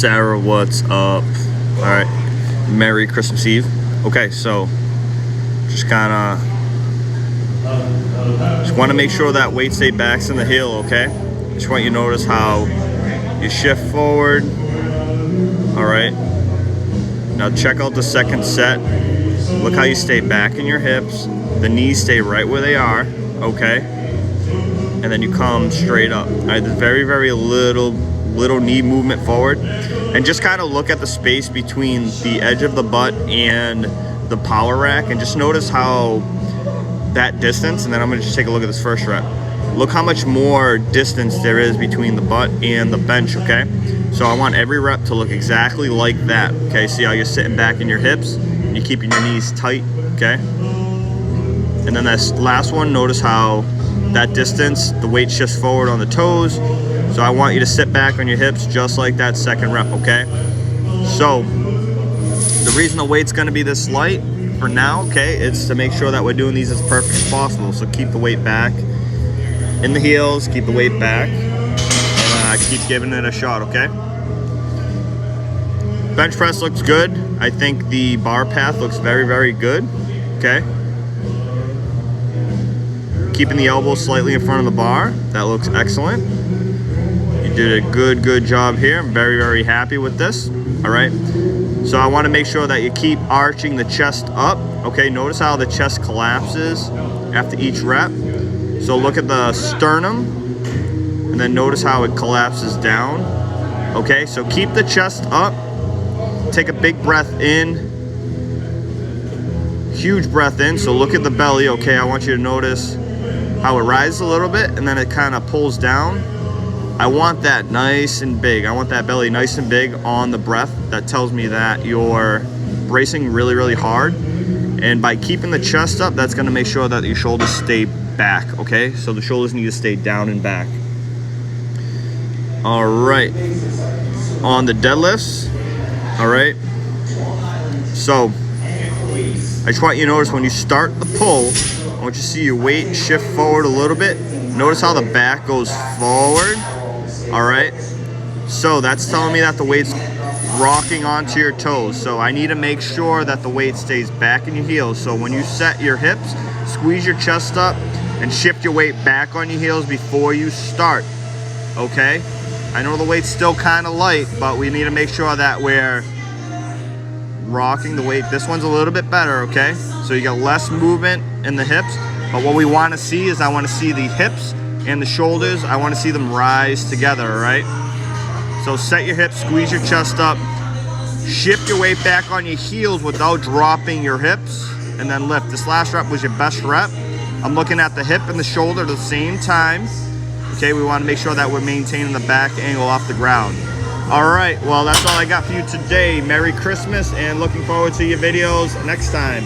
Sarah, what's up? All right, Merry Christmas Eve. Okay, so just kind of want to make sure that weight stay back's in the heel. Okay, just want you to notice how you shift forward. All right, now check out the second set. Look how you stay back in your hips. The knees stay right where they are. Okay, and then you come straight up. All right, there's very, very little knee movement forward, and just kind of look at the space between the edge of the butt and the power rack, and just notice how that distance, and then I'm going to just take a look at this first rep. Look how much more distance there is between the butt and the bench. Okay, so I want every rep to look exactly like that. Okay, see how you're sitting back in your hips, you're keeping your knees tight. Okay, and then this last one, notice how that distance, the weight shifts forward on the toes. So I want you to sit back on your hips just like that second rep, okay? So the reason the weight's gonna be this light for now, okay, it's to make sure that we're doing these as perfect as possible. So keep the weight back in the heels, keep the weight back, and keep giving it a shot, okay? Bench press looks good. I think the bar path looks very, very good, okay? Keeping the elbow slightly in front of the bar, that looks excellent. Did a good job here. I'm very, very happy with this. All right, so I want to make sure that you keep arching the chest up. Okay, notice how the chest collapses after each rep. So look at the sternum, and then notice how it collapses down. Okay, so keep the chest up. Take a big breath in, huge breath in. So look at the belly. Okay, I want you to notice how it rises a little bit and then it kind of pulls down. I want that nice and big. I want that belly nice and big on the breath. That tells me that you're bracing really, really hard. And by keeping the chest up, that's gonna make sure that your shoulders stay back, okay? So the shoulders need to stay down and back. All right, on the deadlifts, all right? So I just want you to notice when you start the pull, I want you to see your weight shift forward a little bit. Notice how the back goes forward. All right, so that's telling me that the weight's rocking onto your toes. So I need to make sure that the weight stays back in your heels. So when you set your hips, squeeze your chest up and shift your weight back on your heels before you start, okay? I know the weight's still kind of light, but we need to make sure that we're rocking the weight. This one's a little bit better, okay? So you got less movement in the hips, but what we want to see is I want to see the hips and the shoulders, I want to see them rise together, all right? So set your hips, squeeze your chest up, shift your weight back on your heels without dropping your hips, and then lift. This last rep was your best rep. I'm looking at the hip and the shoulder at the same time. Okay, we want to make sure that we're maintaining the back angle off the ground. All right, well, that's all I got for you today. Merry Christmas, and looking forward to your videos next time.